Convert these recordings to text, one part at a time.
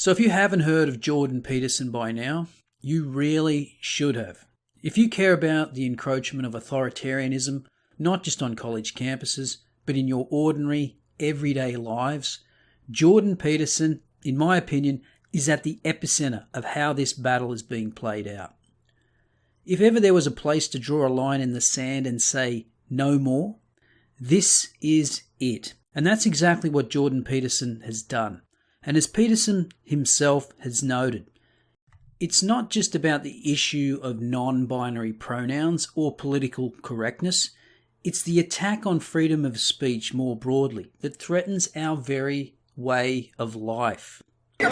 So if you haven't heard of Jordan Peterson by now, you really should have. If you care about the encroachment of authoritarianism, not just on college campuses, but in your ordinary, everyday lives, Jordan Peterson, in my opinion, is at the epicenter of how this battle is being played out. If ever there was a place to draw a line in the sand and say, no more, this is it. And that's exactly what Jordan Peterson has done. And as Peterson himself has noted, it's not just about the issue of non-binary pronouns or political correctness. It's the attack on freedom of speech more broadly that threatens our very way of life. All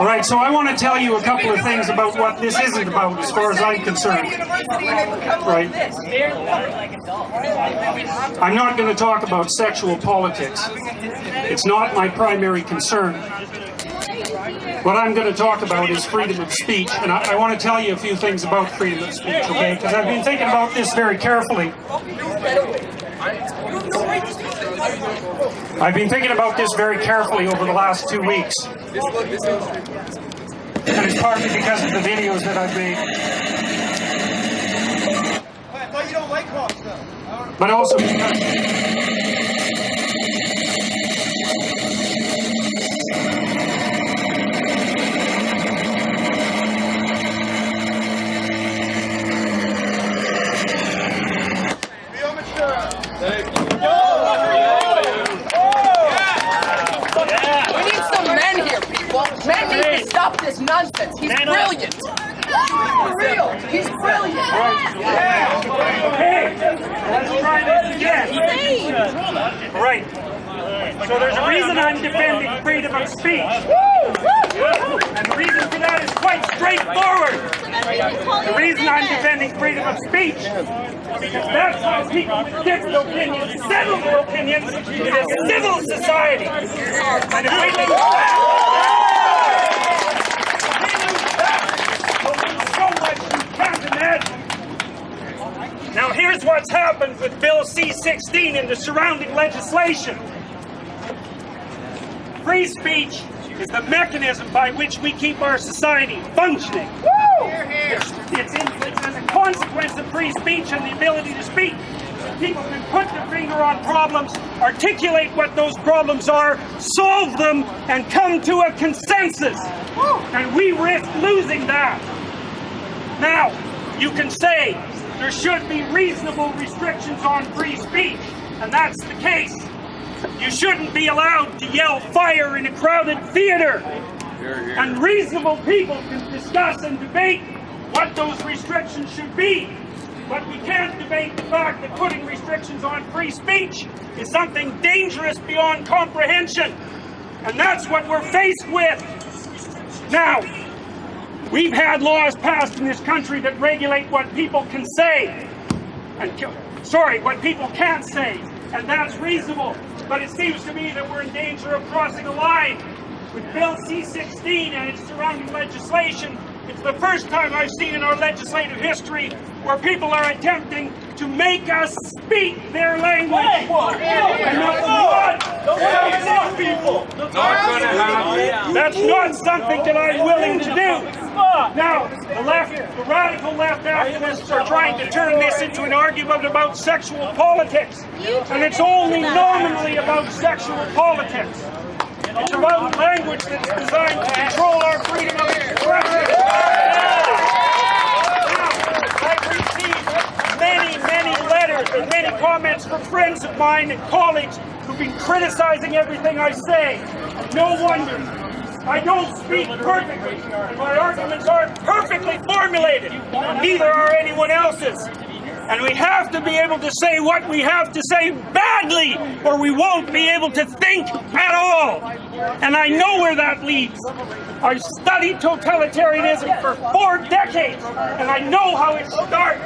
right, so I want to tell you a couple of things about what this isn't about as far as I'm concerned. Right. I'm not going to talk about sexual politics. It's not my primary concern. What I'm going to talk about is freedom of speech, and I want to tell you a few things about freedom of speech, okay? Because I've been thinking about this very carefully. I've been thinking about this very carefully over the last 2 weeks. And it's partly because of the videos that I've made. I thought you don't like Hawks, though. But also because... Men need to stop this nonsense. He's brilliant. For real. He's brilliant. Okay, let's try this again. Right. So there's a reason I'm defending freedom of speech. And the reason for that is quite straightforward. The reason I'm defending freedom of speech is because that's how people with different opinions settle their opinions in a civil society. And if we lose that, now here's what's happened with Bill C-16 and the surrounding legislation. Free speech is the mechanism by which we keep our society functioning. It's as a consequence of free speech and the ability to speak. People can put their finger on problems, articulate what those problems are, solve them, and come to a consensus. And we risk losing that. Now, you can say there should be reasonable restrictions on free speech, and that's the case. You shouldn't be allowed to yell fire in a crowded theater. And reasonable people can discuss and debate what those restrictions should be. But we can't debate the fact that putting restrictions on free speech is something dangerous beyond comprehension. And that's what we're faced with. Now, we've had laws passed in this country that regulate what people can say. What people can't say. And that's reasonable. But it seems to me that we're in danger of crossing a line. With Bill C-16 and its surrounding legislation, it's the first time I've seen in our legislative history where people are attempting to make us speak their language. And that's not something that I'm willing to do. Now, the radical left activists are trying to turn this into an argument about sexual politics. And it's only nominally about sexual politics. It's about language that's designed to control our freedom of expression. I've received many letters and many comments from friends of mine and colleagues who've been criticizing everything I say. No wonder. I don't speak perfectly, and my arguments aren't perfectly formulated. Neither are anyone else's. And we have to be able to say what we have to say badly, or we won't be able to think at all. And I know where that leads. I've studied totalitarianism for 4 decades, and I know how it starts.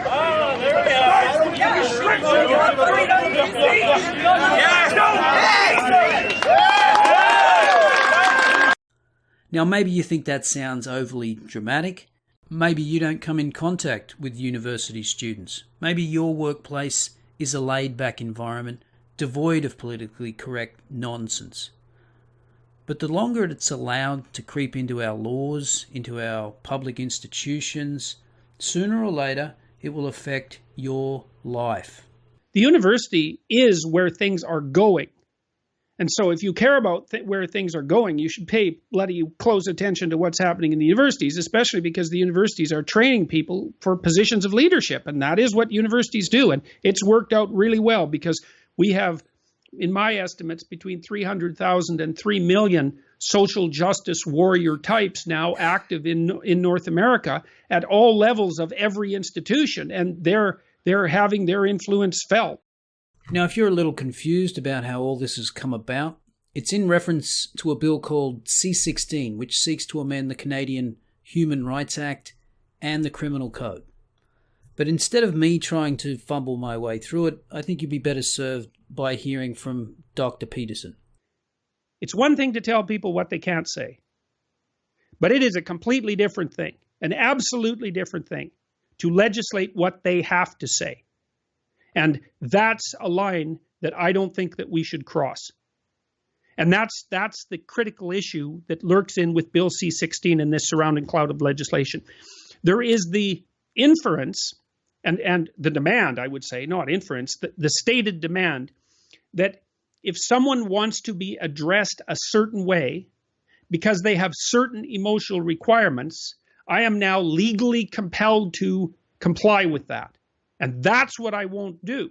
It starts with the restriction of freedom of speech. Now, maybe you think that sounds overly dramatic. Maybe you don't come in contact with university students. Maybe your workplace is a laid-back environment devoid of politically correct nonsense. But the longer it's allowed to creep into our laws, into our public institutions, sooner or later it will affect your life. The university is where things are going. And so if you care about where things are going, you should pay bloody close attention to what's happening in the universities, especially because the universities are training people for positions of leadership. And that is what universities do. And it's worked out really well because we have, in my estimates, between 300,000 and 3 million social justice warrior types now active in North America at all levels of every institution. And they're having their influence felt. Now, if you're a little confused about how all this has come about, it's in reference to a bill called C-16, which seeks to amend the Canadian Human Rights Act and the Criminal Code. But instead of me trying to fumble my way through it, I think you'd be better served by hearing from Dr. Peterson. It's one thing to tell people what they can't say, but it is a completely different thing, an absolutely different thing, to legislate what they have to say. And that's a line that I don't think that we should cross. And that's the critical issue that lurks in with Bill C-16 and this surrounding cloud of legislation. There is the inference and the demand, I would say, not inference, the stated demand that if someone wants to be addressed a certain way because they have certain emotional requirements, I am now legally compelled to comply with that. And that's what I won't do.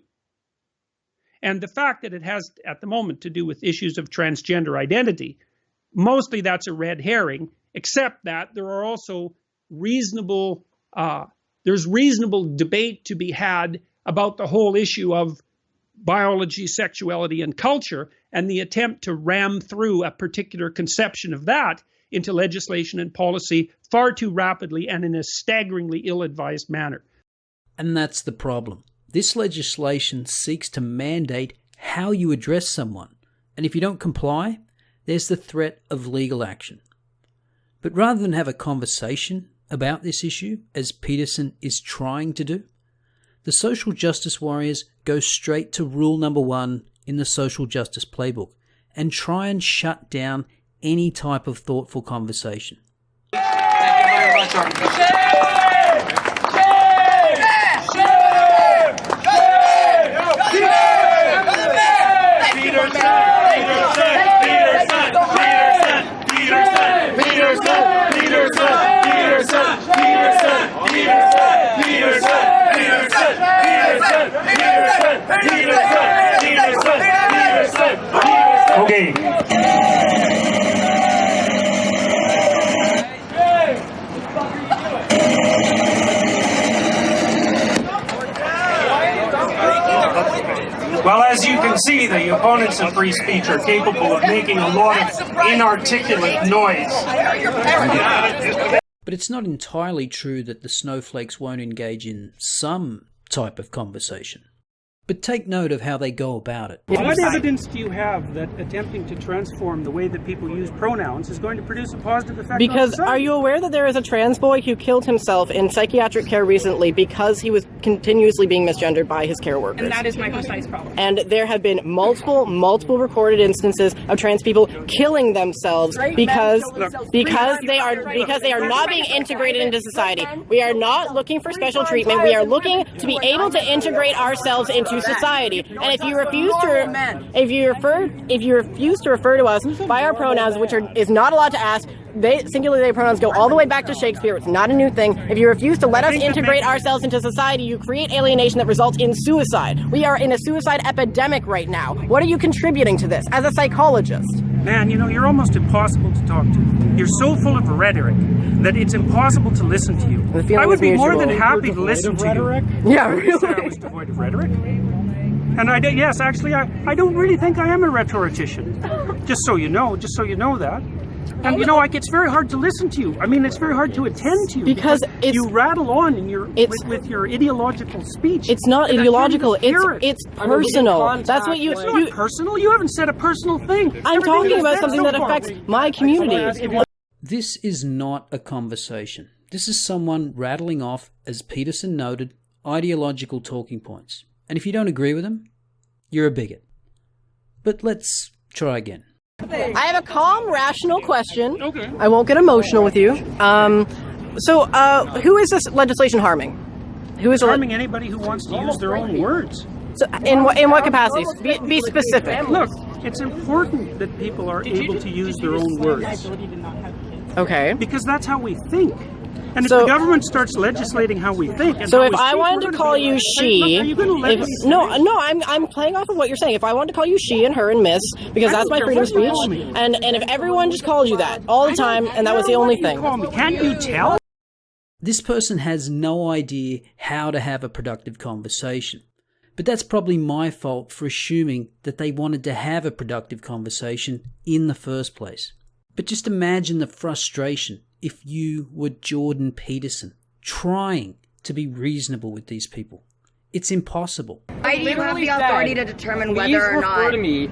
And the fact that it has, at the moment, to do with issues of transgender identity, mostly that's a red herring, except that there are also reasonable debate to be had about the whole issue of biology, sexuality, and culture, and the attempt to ram through a particular conception of that into legislation and policy far too rapidly and in a staggeringly ill-advised manner. And that's the problem. This legislation seeks to mandate how you address someone, and if you don't comply, there's the threat of legal action. But rather than have a conversation about this issue, as Peterson is trying to do, the social justice warriors go straight to rule number 1 in the social justice playbook and try and shut down any type of thoughtful conversation. Thank you very much, Archbishop. Okay. Well, as you can see, the opponents of free speech are capable of making a lot of inarticulate noise. But it's not entirely true that the snowflakes won't engage in some type of conversation. But take note of how they go about it. What evidence do you have that attempting to transform the way that people use pronouns is going to produce a positive effect on Because society? are you aware that there is a trans boy who killed himself in psychiatric care recently because he was continuously being misgendered by his care workers? And that is my precise problem. And there have been multiple recorded instances of trans people killing themselves because they are not being integrated into society. We are not looking for special treatment. We are looking to be able to integrate ourselves into society. And if you refuse to refer to us by our pronouns, which is not allowed to ask, singular they pronouns go all the way back to Shakespeare. It's not a new thing. If you refuse to let us integrate ourselves into society, you create alienation that results in suicide. We are in a suicide epidemic right now. What are you contributing to this as a psychologist? Man, you're almost impossible to talk to. You're so full of rhetoric that it's impossible to listen to you. I would be more than happy to listen to you. Yeah, really. I was devoid of rhetoric. And I don't really think I am a rhetorician. Just so you know that. And it's very hard to listen to you. I mean, it's very hard to attend to you because you rattle on with your ideological speech. It's not ideological. It's personal. That's what It's not personal. You haven't said a personal thing. I'm talking about something that affects my community. This is not a conversation. This is someone rattling off, as Peterson noted, ideological talking points. And if you don't agree with them, you're a bigot. But let's try again. I have a calm, rational question. Okay. I won't get emotional with you. Who is this legislation harming? Who is Harming anybody who wants to use their own words. So in what capacities? Be specific. Look, it's important that people are able to use their own words. Okay. Because that's how we think. And if So- the government starts legislating how we think, and So how if we I speak, wanted we're to gonna call be- you Look, she, are you going to let me say? no, I'm playing off of what you're saying. If I wanted to call you she and her and miss, because I that's don't my care freedom of what you call speech, me. and if everyone just called you that all the time, and that was the only thing. Call me. Can't you tell? This person has no idea how to have a productive conversation. But that's probably my fault for assuming that they wanted to have a productive conversation in the first place. But just imagine the frustration if you were Jordan Peterson trying to be reasonable with these people. It's impossible. Why do you have the authority to determine whether or not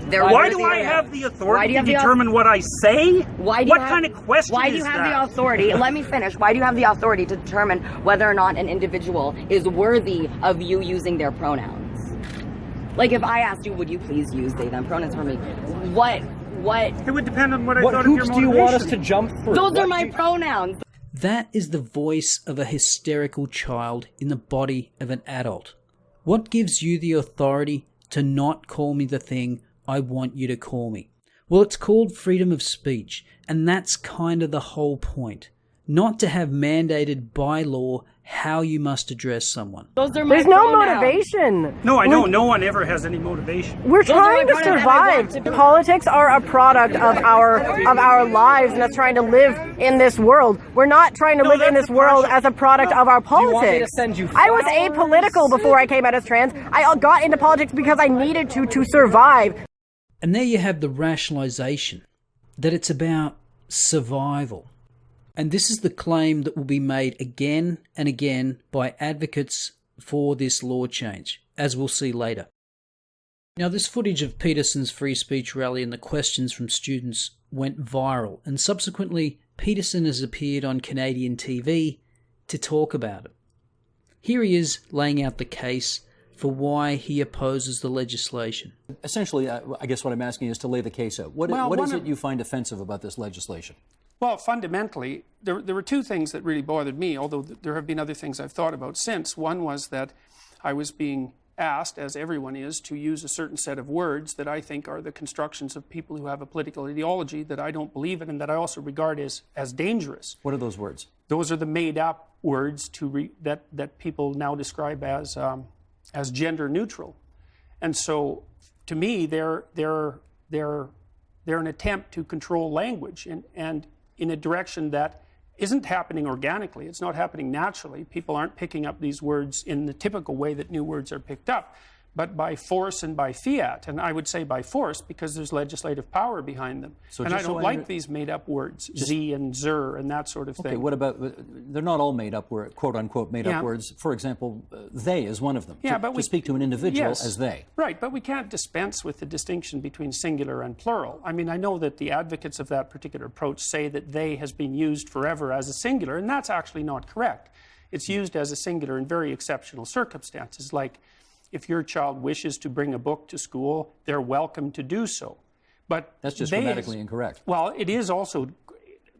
they're Why worthy do or I not? have the Why authority do to you have the determine what I say? Why do you What have- kind of question Why do is you have that? the authority? Let me finish. Why do you have the authority to determine whether or not an individual is worthy of you using their pronouns? Like if I asked you, would you please use they them pronouns for me? What? It would depend on what I What thought of your hoops motivation. do you want us to jump through? Those are my pronouns. That is the voice of a hysterical child in the body of an adult. What gives you the authority to not call me the thing I want you to call me? Well, it's called freedom of speech, and that's kind of the whole point. Not to have mandated by law how you must address someone. Those are my There's no pronouns. motivation. No, I know. No one ever has any motivation. We're Those are my trying to pronouns and I want survive. to be- Politics are a product of our lives, and us trying to live in this world. We're not trying to No, live in that's this the world partial- as a product of our you want me to politics. send you I was flowers? apolitical before I came out as trans. I got into politics because I needed to survive. And there you have the rationalization that it's about survival. And this is the claim that will be made again and again by advocates for this law change, as we'll see later. Now, this footage of Peterson's free speech rally and the questions from students went viral, and subsequently Peterson has appeared on Canadian TV to talk about it. Here he is laying out the case for why he opposes the legislation. Essentially, I guess what I'm asking is to lay the case out. What is it you find offensive about this legislation? Well, fundamentally, there were two things that really bothered me, although there have been other things I've thought about since. One was that I was being asked, as everyone is, to use a certain set of words that I think are the constructions of people who have a political ideology that I don't believe in and that I also regard as dangerous. What are those words? Those are the made-up words that people now describe as gender neutral, and so to me they're an attempt to control language and in a direction that isn't happening organically. It's not happening naturally. People aren't picking up these words in the typical way that new words are picked up, but by force and by fiat. And I would say by force because there's legislative power behind them. So and I just so don't I like these made-up words, Z and Zer and that sort of thing. Okay, what about, they're not all made up, quote-unquote made Yeah. up words. For example, they is one of them. Yeah, to, but to we speak to an individual yes, as they. Right, but we can't dispense with the distinction between singular and plural. I mean, I know that the advocates of that particular approach say that they has been used forever as a singular, and that's actually not correct. It's used as a singular in very exceptional circumstances, like if your child wishes to bring a book to school, they're welcome to do so. But That's just they grammatically incorrect. Well, it is also,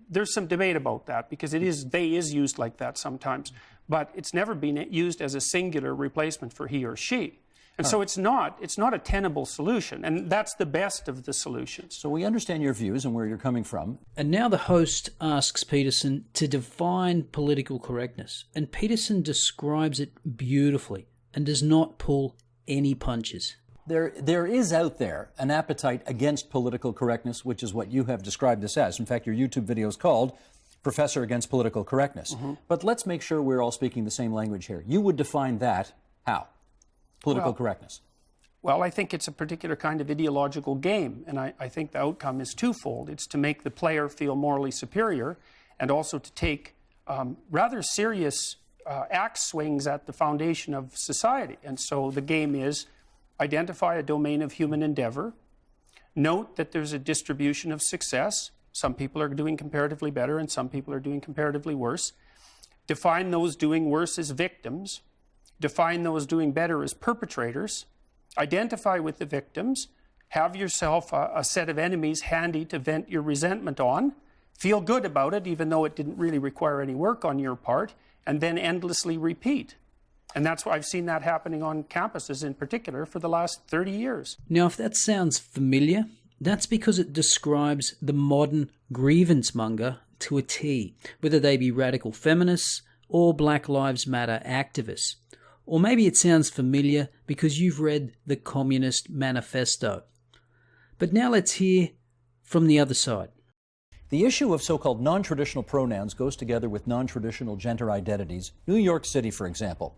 there's some debate about that because they is used like that sometimes, but it's never been used as a singular replacement for he or she. And so it's not a tenable solution, and that's the best of the solutions. So we understand your views and where you're coming from. And now the host asks Peterson to define political correctness, and Peterson describes it beautifully and does not pull any punches. There is out there an appetite against political correctness, which is what you have described this as. In fact, your YouTube video is called Professor Against Political Correctness. But let's make sure we're all speaking the same language here. You would define that how? Political correctness. Well, I think it's a particular kind of ideological game, and I think the outcome is twofold. It's to make the player feel morally superior and also to take rather serious axe swings at the foundation of society. And so the game is identify a domain of human endeavor, note that there's a distribution of success. Some people are doing comparatively better and some people are doing comparatively worse. Define those doing worse as victims. Define those doing better as perpetrators. Identify with the victims. have yourself a set of enemies handy to vent your resentment on, feel good about it, even though it didn't really require any work on your part, and then endlessly repeat. And that's why I've seen that happening on campuses in particular for the last 30 years. Now, if that sounds familiar, that's because it describes the modern grievance monger to a T, whether they be radical feminists or Black Lives Matter activists. Or maybe it sounds familiar because you've read the Communist Manifesto. But now let's hear from the other side. The issue of so-called non-traditional pronouns goes together with non-traditional gender identities. New York City, for example,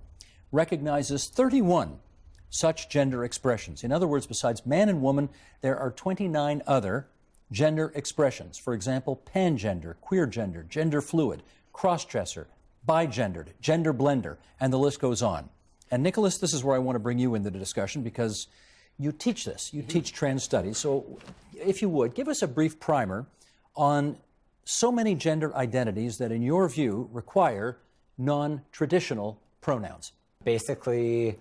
recognizes 31 such gender expressions. In other words, besides man and woman, there are 29 other gender expressions. For example, pangender, queer gender, gender fluid, cross-dresser, bigendered, gender blender, and the list goes on. And Nicholas, this is where I want to bring you into the discussion because you teach this. You teach trans studies. So if you would, give us a brief primer on so many gender identities that, in your view, require non-traditional pronouns. Basically,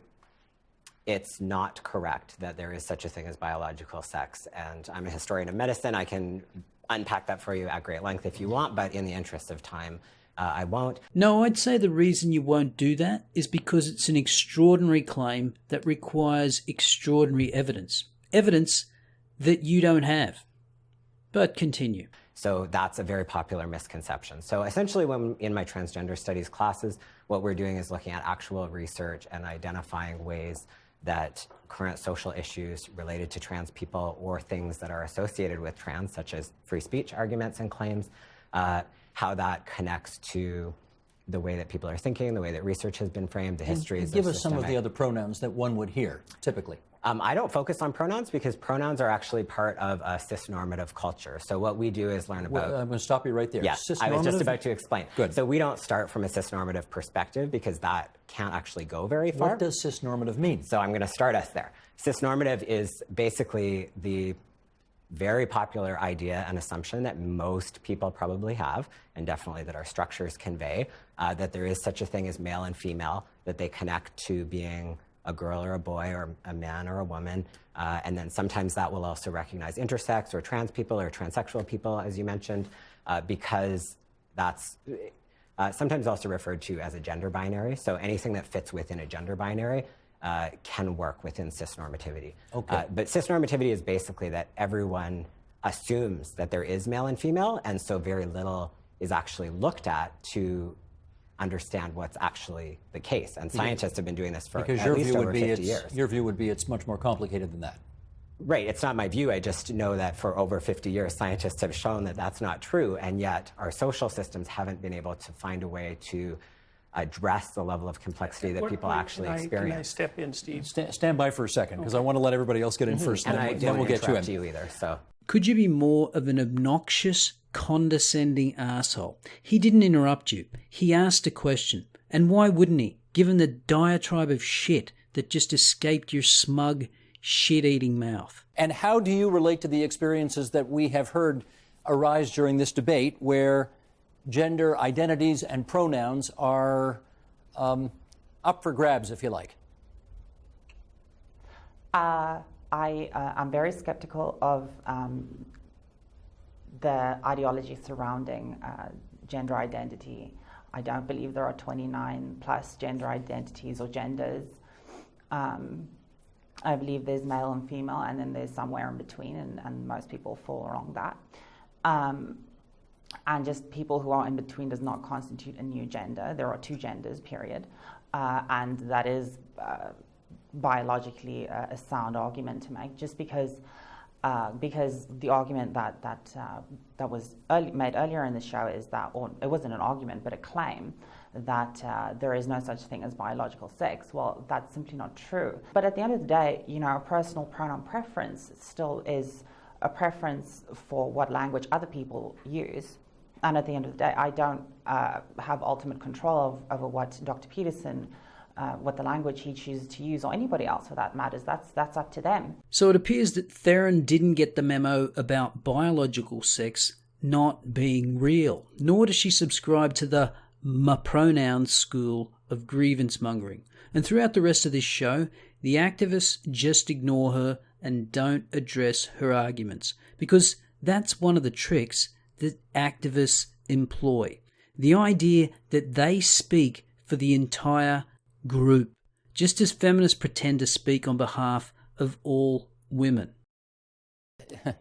it's not correct that there is such a thing as biological sex. And I'm a historian of medicine. I can unpack that for you at great length if you want, but in the interest of time, I won't. No, I'd say the reason you won't do that is because it's an extraordinary claim that requires extraordinary evidence. Evidence that you don't have. But continue. So that's a very popular misconception. So essentially, when in my transgender studies classes, what we're doing is looking at actual research and identifying ways that current social issues related to trans people or things that are associated with trans, such as free speech arguments and claims, how that connects to the way that people are thinking, the way that research has been framed, the histories of Give us some of the other pronouns that one would hear, typically. I don't focus on pronouns because pronouns are actually part of a cisnormative culture. So what we do is learn about... Well, I'm going to stop you right there. Yes, I was just about to explain. Good. So we don't start from a cisnormative perspective because that can't actually go very far. What does cisnormative mean? So I'm going to start us there. Cisnormative is basically the very popular idea and assumption that most people probably have, and definitely that our structures convey, that there is such a thing as male and female, that they connect to being a girl or a boy or a man or a woman. And then sometimes that will also recognize intersex or trans people or transsexual people, as you mentioned, because that's sometimes also referred to as a gender binary. So anything that fits within a gender binary can work within cisnormativity. Okay. But cisnormativity is basically that everyone assumes that there is male and female, and so very little is actually looked at to understand what's actually the case. And scientists have been doing this for at least over 50 years. Your view would be it's much more complicated than that. Right, it's not my view. I just know that for over 50 years, scientists have shown that that's not true, and yet our social systems haven't been able to find a way to address the level of complexity that people actually experience. Can I step in, Steve? Stand by for a second, because I want to let everybody else get in first, And I then we'll get interrupt you either, so. Could you be more of an obnoxious, condescending asshole? He didn't interrupt you. He asked a question. And why wouldn't he, given the diatribe of shit that just escaped your smug, shit-eating mouth? And how do you relate to the experiences that we have heard arise during this debate where gender identities and pronouns are up for grabs, if you like? I'm very skeptical of the ideology surrounding gender identity. I don't believe there are 29 plus gender identities or genders. I believe there's male and female, and then there's somewhere in between, and most people fall along that. And just people who are in between does not constitute a new gender. There are two genders, period. And that is biologically a sound argument to make, just because the argument that was made earlier in the show is that, or it wasn't an argument, but a claim that there is no such thing as biological sex. Well, that's simply not true. But at the end of the day, you know, a personal pronoun preference still is a preference for what language other people use. And at the end of the day, I don't have ultimate control over what Dr. Peterson, what the language he chooses to use, or anybody else for that matters. That's up to them. So it appears that Theron didn't get the memo about biological sex not being real, nor does she subscribe to the pronouns school of grievance mongering. And throughout the rest of this show, the activists just ignore her and don't address her arguments, because that's one of the tricks that activists employ. The idea that they speak for the entire group, just as feminists pretend to speak on behalf of all women.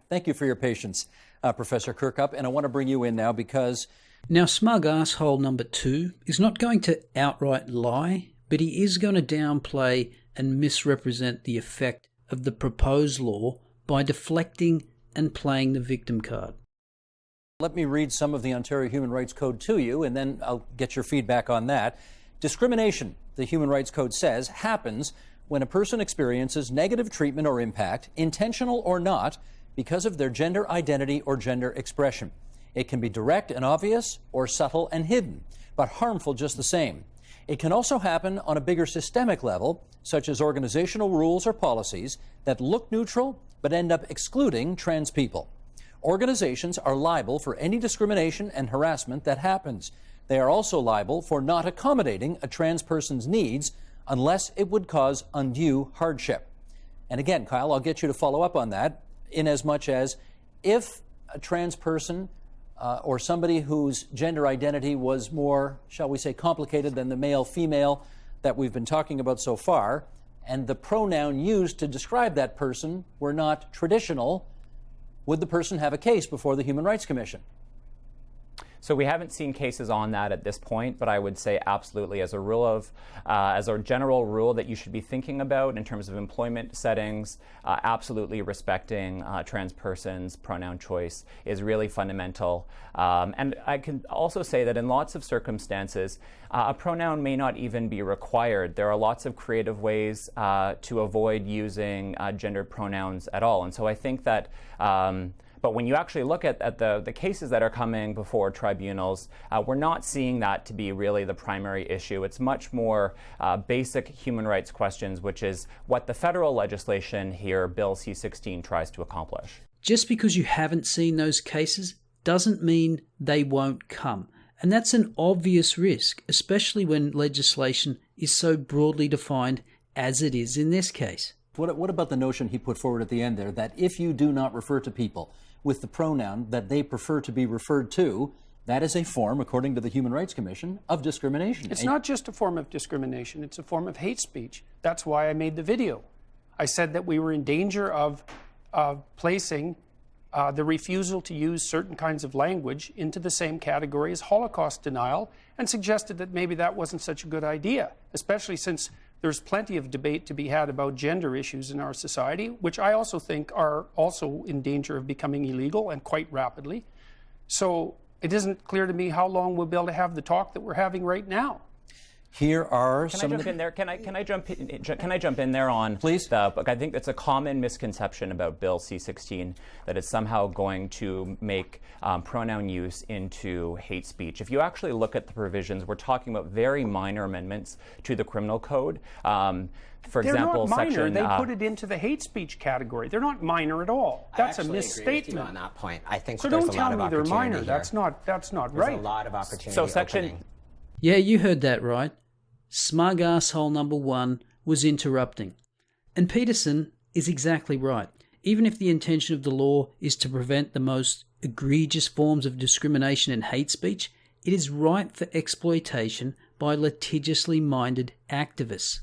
Thank you for your patience, Professor Kirkup, and I want to bring you in now because... Now, smug asshole number 2 is not going to outright lie, but he is going to downplay and misrepresent the effect of the proposed law by deflecting and playing the victim card. Let me read some of the Ontario Human Rights Code to you, and then I'll get your feedback on that. Discrimination, the Human Rights Code says, happens when a person experiences negative treatment or impact, intentional or not, because of their gender identity or gender expression. It can be direct and obvious or subtle and hidden, but harmful just the same. It can also happen on a bigger systemic level, such as organizational rules or policies that look neutral but end up excluding trans people. Organizations are liable for any discrimination and harassment that happens. They are also liable for not accommodating a trans person's needs unless it would cause undue hardship. And again, Kyle, I'll get you to follow up on that, in as much as if a trans person or somebody whose gender identity was more, shall we say, complicated than the male-female that we've been talking about so far, and the pronoun used to describe that person were not traditional, would the person have a case before the Human Rights Commission? So we haven't seen cases on that at this point, but I would say absolutely as a general rule that you should be thinking about in terms of employment settings, absolutely respecting trans persons' pronoun choice is really fundamental. And I can also say that in lots of circumstances, a pronoun may not even be required. There are lots of creative ways to avoid using gendered pronouns at all. And so I think that but when you actually look at the cases that are coming before tribunals, we're not seeing that to be really the primary issue. It's much more basic human rights questions, which is what the federal legislation here, Bill C-16, tries to accomplish. Just because you haven't seen those cases doesn't mean they won't come. And that's an obvious risk, especially when legislation is so broadly defined as it is in this case. What about the notion he put forward at the end there, that if you do not refer to people with the pronoun that they prefer to be referred to, that is a form, according to the Human Rights Commission, of discrimination? It's not just a form of discrimination, it's a form of hate speech. That's why I made the video. I said that we were in danger of placing the refusal to use certain kinds of language into the same category as Holocaust denial, and suggested that maybe that wasn't such a good idea, especially since there's plenty of debate to be had about gender issues in our society, which I also think are also in danger of becoming illegal, and quite rapidly. So it isn't clear to me how long we'll be able to have the talk that we're having right now. Here are some of the... Can I jump in there on... Please. I think that's a common misconception about Bill C-16, that it's somehow going to make pronoun use into hate speech. If you actually look at the provisions, we're talking about very minor amendments to the criminal code. For example, they're not minor. section... They put it into the hate speech category. They're not minor at all. That's a misstatement. I agree with you on that point. I think so. There's Don't a lot tell of me they're minor. here. That's not There's right. a lot of opportunity. So section... opening. Yeah, you heard that right. Smug asshole number 1 was interrupting. And Peterson is exactly right. Even if the intention of the law is to prevent the most egregious forms of discrimination and hate speech, it is ripe for exploitation by litigiously minded activists.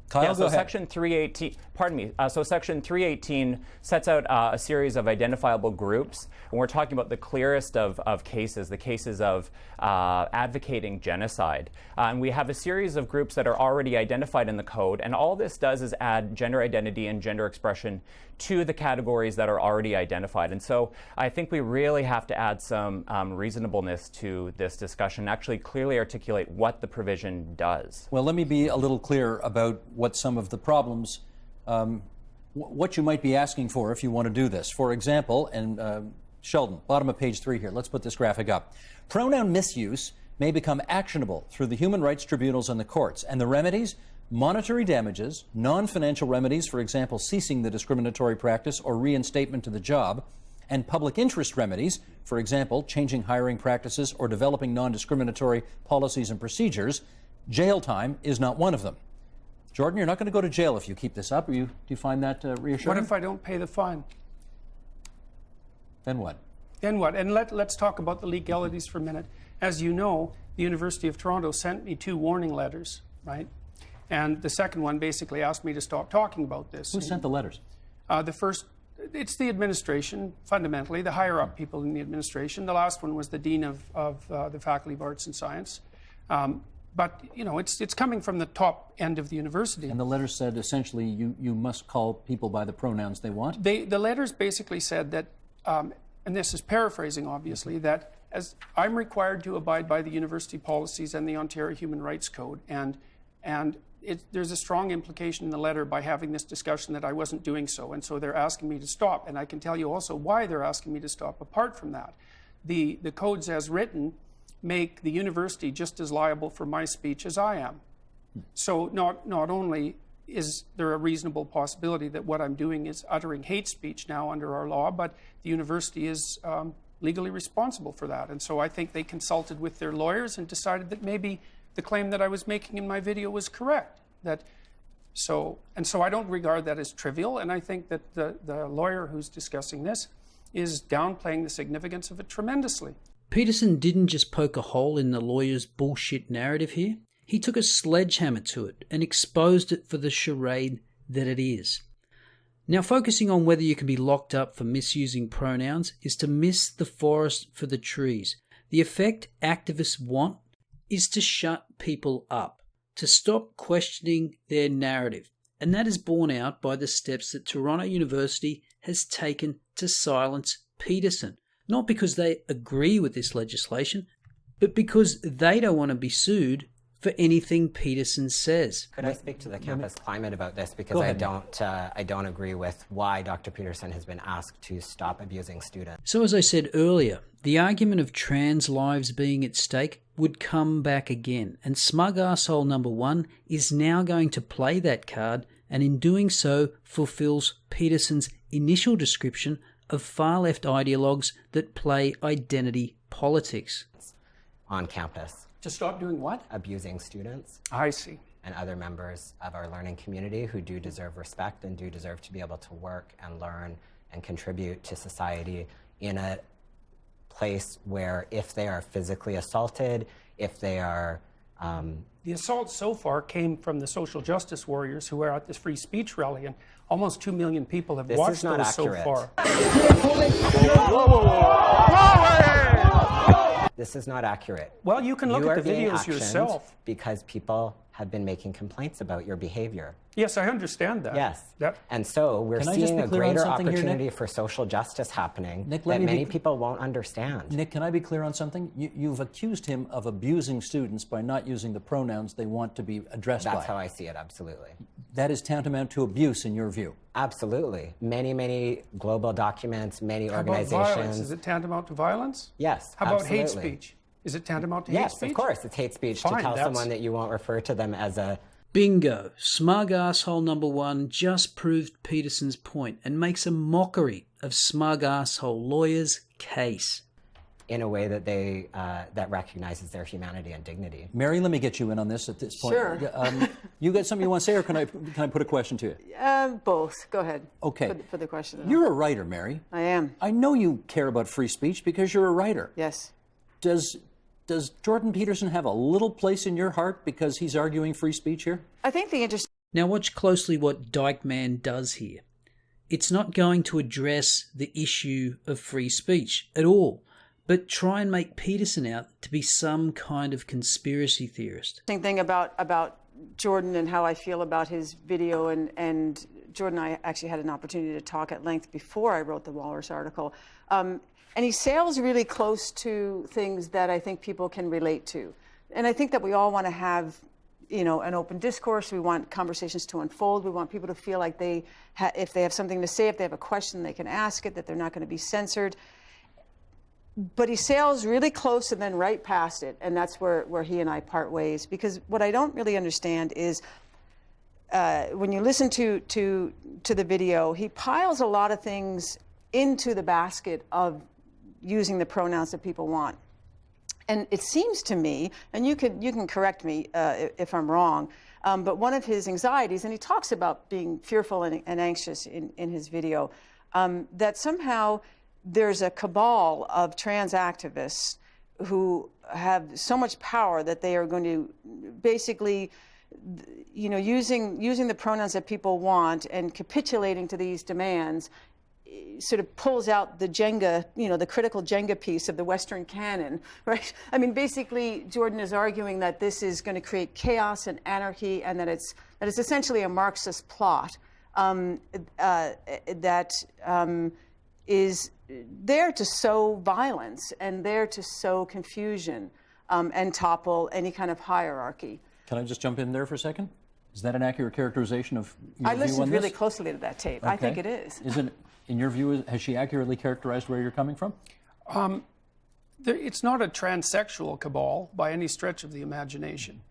Kyle, yeah, go so ahead. Section 318, pardon me, so Section 318 sets out a series of identifiable groups, and we're talking about the clearest of cases, the cases of advocating genocide. And we have a series of groups that are already identified in the code, and all this does is add gender identity and gender expression to the categories that are already identified. And so I think we really have to add some reasonableness to this discussion, actually clearly articulate what the provision does. Well, let me be a little clear about what some of the problems, what you might be asking for if you want to do this. For example, and Sheldon, bottom of page 3 here, let's put this graphic up. Pronoun misuse may become actionable through the human rights tribunals and the courts, and the remedies: monetary damages, non-financial remedies, for example, ceasing the discriminatory practice or reinstatement to the job, and public interest remedies, for example, changing hiring practices or developing non-discriminatory policies and procedures. Jail time is not one of them. Jordan, you're not going to go to jail if you keep this up. Do you find that reassuring? What if I don't pay the fine? Then what? Then what? And let's talk about the legalities for a minute. As you know, the University of Toronto sent me 2 warning letters, right? And the second one basically asked me to stop talking about this. Who sent the letters? The first, it's the administration, fundamentally, the higher up people in the administration. The last one was the Dean of the Faculty of Arts and Science. But, you know, it's coming from the top end of the university. And the letter said, essentially, you must call people by the pronouns they want? The letters basically said that, and this is paraphrasing, obviously, that as I'm required to abide by the university policies and the Ontario Human Rights Code, and there's a strong implication in the letter by having this discussion that I wasn't doing so, and so they're asking me to stop. And I can tell you also why they're asking me to stop apart from that. The codes as written make the university just as liable for my speech as I am. So not only is there a reasonable possibility that what I'm doing is uttering hate speech now under our law, but the university is legally responsible for that. And so I think they consulted with their lawyers and decided that maybe the claim that I was making in my video was correct. So I don't regard that as trivial, and I think that the lawyer who's discussing this is downplaying the significance of it tremendously. Peterson didn't just poke a hole in the lawyer's bullshit narrative here. He took a sledgehammer to it and exposed it for the charade that it is. Now, focusing on whether you can be locked up for misusing pronouns is to miss the forest for the trees. The effect activists want is to shut people up, to stop questioning their narrative. And that is borne out by the steps that Toronto University has taken to silence Peterson. Not because they agree with this legislation, but because they don't want to be sued for anything Peterson says. Could I speak to the campus climate about this? Because I don't agree with why Dr. Peterson has been asked to stop abusing students. So as I said earlier, the argument of trans lives being at stake would come back again, and smug arsehole number 1 is now going to play that card, and in doing so fulfills Peterson's initial description of far-left ideologues that play identity politics. On campus. To stop doing what? Abusing students. I see. And other members of our learning community who do deserve respect and do deserve to be able to work and learn and contribute to society in a place where if they are physically assaulted, if they are... The assault so far came from the social justice warriors who were at this free speech rally, and almost 2 million people have watched those so far. This is not accurate. Well, you can look at the videos yourself. Because people have been making complaints about your behavior. Yes, I understand that. Yes. And so we're seeing a greater opportunity for social justice happening that many people won't understand. Nick, can I be clear on something? You've accused him of abusing students by not using the pronouns they want to be addressed by. That's how I see it, absolutely. That is tantamount to abuse in your view? Absolutely. Many global documents, many organizations. How about violence? Is it tantamount to violence? Yes, How about hate speech? Is it tantamount to hate speech? Yes, of course. It's hate speech to tell someone that you won't refer to them as a... Bingo. Smug arsehole number 1 just proved Peterson's point and makes a mockery of smug arsehole lawyers' case. In a way that that recognizes their humanity and dignity. Mary, let me get you in on this at this point. Sure. You got something you want to say, or can I put a question to you? Both. Go ahead. Okay. Put the question. You're a writer, Mary. I am. I know you care about free speech because you're a writer. Yes. Does Jordan Peterson have a little place in your heart because he's arguing free speech here? I think the interesting... Now watch closely what Dykeman does here. It's not going to address the issue of free speech at all, but try and make Peterson out to be some kind of conspiracy theorist. Thing about Jordan and how I feel about his video, and Jordan and I actually had an opportunity to talk at length before I wrote the Walrus article. And he sails really close to things that I think people can relate to. And I think that we all want to have, an open discourse. We want conversations to unfold. We want people to feel like if they have something to say, if they have a question, they can ask it, that they're not going to be censored. But he sails really close and then right past it. And that's where he and I part ways. Because what I don't really understand is when you listen to the video, he piles a lot of things into the basket of using the pronouns that people want. And it seems to me, and you can correct me if I'm wrong, but one of his anxieties, and he talks about being fearful and anxious in his video, that somehow there's a cabal of trans activists who have so much power that they are going to basically, using the pronouns that people want and capitulating to these demands, sort of pulls out the Jenga, the critical Jenga piece of the Western canon, right? I mean, basically, Jordan is arguing that this is going to create chaos and anarchy, and that it's essentially a Marxist plot that is there to sow violence and there to sow confusion and topple any kind of hierarchy. Can I just jump in there for a second? Is that an accurate characterization of your view on this? I listened really closely to that tape. Okay. I think it is. Is it, in your view, has she accurately characterized where you're coming from? It's not a transsexual cabal by any stretch of the imagination.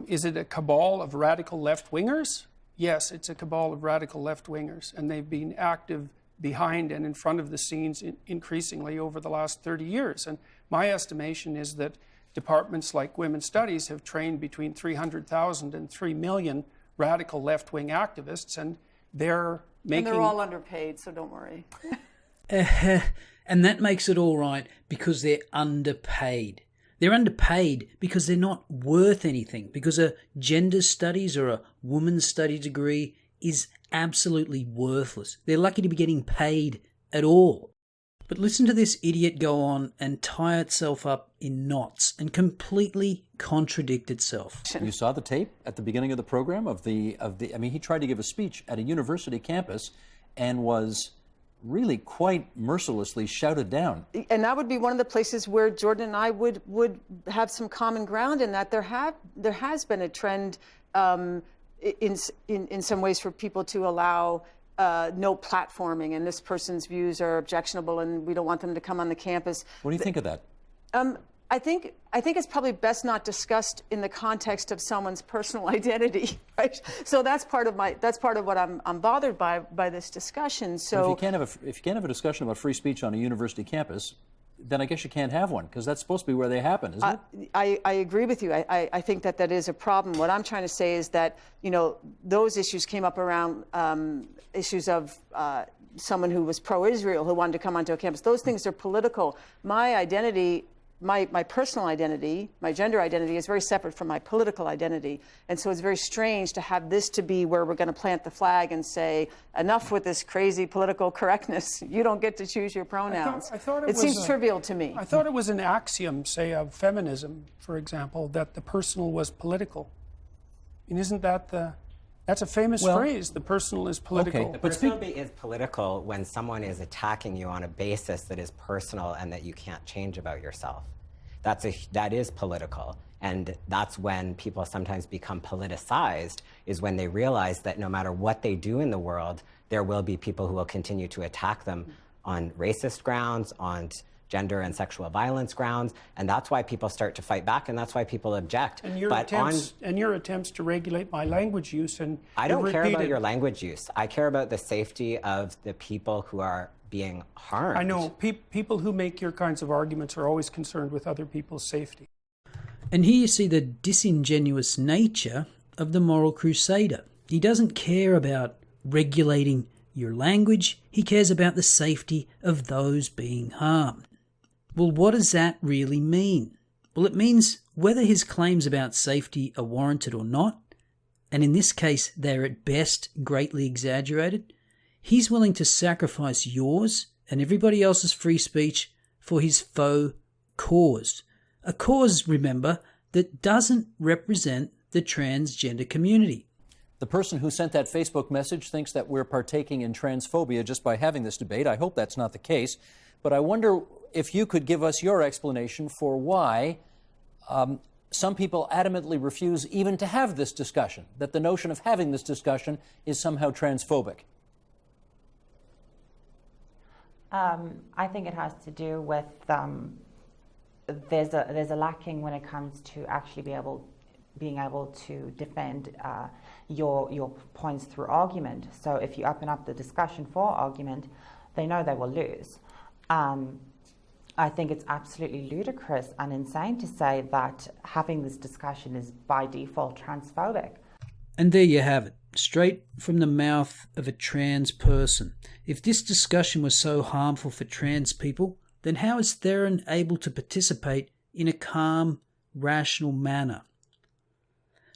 Is it a cabal of radical left-wingers? Yes, it's a cabal of radical left-wingers, and they've been active behind and in front of the scenes increasingly over the last 30 years. And my estimation is that departments like Women's Studies have trained between 300,000 and 3 million radical left-wing activists, and they're making... And they're all underpaid, so don't worry. And that makes it all right because they're underpaid. They're underpaid because they're not worth anything, because a gender studies or a women's study degree is absolutely worthless. They're lucky to be getting paid at all. But listen to this idiot go on and tie itself up in knots and completely contradict itself. You saw the tape at the beginning of the program of the. I mean, he tried to give a speech at a university campus and was really quite mercilessly shouted down. And that would be one of the places where Jordan and I would have some common ground in that there has been a trend in some ways for people to allow no platforming, and this person's views are objectionable and we don't want them to come on the campus. What do you think of that? I think it's probably best not discussed in the context of someone's personal identity, right? So that's part of what I'm bothered by this discussion. So if you can't have a discussion about free speech on a university campus, then I guess you can't have one, because that's supposed to be where they happen, isn't it? I agree with you. I think that is a problem. What I'm trying to say is that, those issues came up around issues of someone who was pro-Israel who wanted to come onto a campus. Those things are political. My identity, my personal identity, my gender identity is very separate from my political identity. And so it's very strange to have this to be where we're going to plant the flag and say, enough with this crazy political correctness. You don't get to choose your pronouns. I thought it seems trivial to me. I thought it was an axiom, say, of feminism, for example, that the personal was political. And isn't that that's a famous phrase, the personal is political. Okay, but personal is political when someone is attacking you on a basis that is personal and that you can't change about yourself. That is political. And that's when people sometimes become politicized, is when they realize that no matter what they do in the world, there will be people who will continue to attack them on racist grounds, on gender and sexual violence grounds, and that's why people start to fight back, and that's why people object. And your attempts to regulate my language use, and I don't care about your language use. I care about the safety of the people who are being harmed. I know people who make your kinds of arguments are always concerned with other people's safety. And here you see the disingenuous nature of the moral crusader. He doesn't care about regulating your language. He cares about the safety of those being harmed. Well, what does that really mean? Well, it means whether his claims about safety are warranted or not, and in this case they're at best greatly exaggerated, he's willing to sacrifice yours and everybody else's free speech for his faux cause. A cause, remember, that doesn't represent the transgender community. The person who sent that Facebook message thinks that we're partaking in transphobia just by having this debate. I hope that's not the case. But I wonder if you could give us your explanation for why some people adamantly refuse even to have this discussion, that the notion of having this discussion is somehow transphobic. I think it has to do with there's a lacking when it comes to actually being able to defend your points through argument. So if you open up the discussion for argument, they know they will lose. I think it's absolutely ludicrous and insane to say that having this discussion is by default transphobic. And there you have it, straight from the mouth of a trans person. If this discussion was so harmful for trans people, then how is Theron able to participate in a calm, rational manner?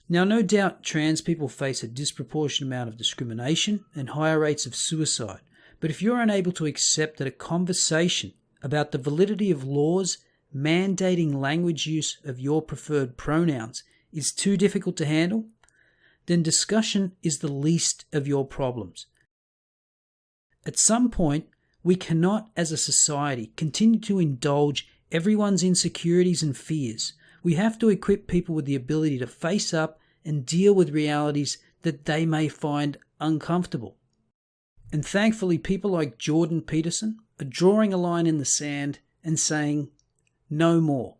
Now, no doubt trans people face a disproportionate amount of discrimination and higher rates of suicide, but if you're unable to accept that a conversation about the validity of laws mandating language use of your preferred pronouns is too difficult to handle, then discussion is the least of your problems. At some point, we cannot, as a society, continue to indulge everyone's insecurities and fears. We have to equip people with the ability to face up and deal with realities that they may find uncomfortable. And thankfully, people like Jordan Peterson are drawing a line in the sand and saying, no more.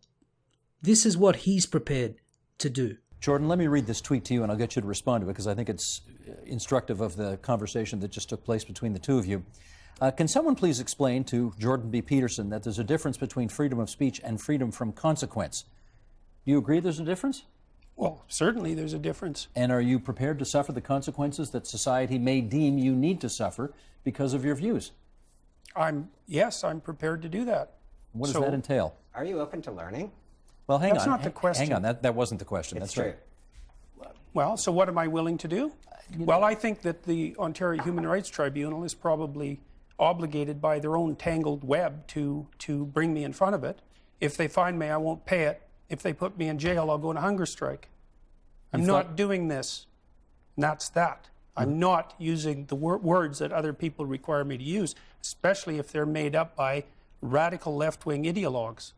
This is what he's prepared to do. Jordan, let me read this tweet to you and I'll get you to respond to it because I think it's instructive of the conversation that just took place between the two of you. Can someone please explain to Jordan B. Peterson that there's a difference between freedom of speech and freedom from consequence? Do you agree there's a difference? Well, certainly there's a difference. And are you prepared to suffer the consequences that society may deem you need to suffer because of your views? Yes, I'm prepared to do that. What does that entail? Are you open to learning? Well, hang on. That's not the question. Hang on, that wasn't the question. It's That's true. Right. Well, so what am I willing to do? Well, I think that the Ontario Human Rights Tribunal is probably obligated by their own tangled web to bring me in front of it. If they find me, I won't pay it. If they put me in jail, I'll go on a hunger strike. I'm not doing this. And that's that. I'm not using the words that other people require me to use, especially if they're made up by radical left-wing ideologues.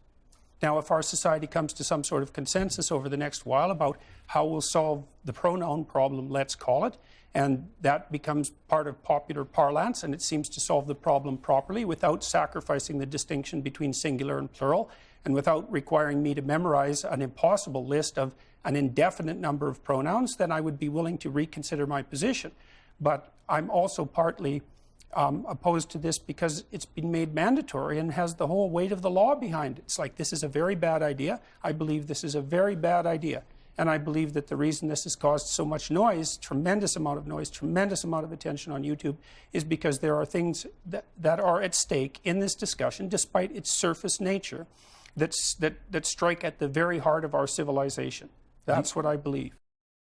Now, if our society comes to some sort of consensus over the next while about how we'll solve the pronoun problem, let's call it, and that becomes part of popular parlance, and it seems to solve the problem properly without sacrificing the distinction between singular and plural, and without requiring me to memorize an impossible list of an indefinite number of pronouns, then I would be willing to reconsider my position. But I'm also partly opposed to this because it's been made mandatory and has the whole weight of the law behind it. It's like, this is a very bad idea. I believe this is a very bad idea. And I believe that the reason this has caused so much noise, tremendous amount of noise, tremendous amount of attention on YouTube, is because there are things that are at stake in this discussion, despite its surface nature, that strike at the very heart of our civilization. That's what I believe.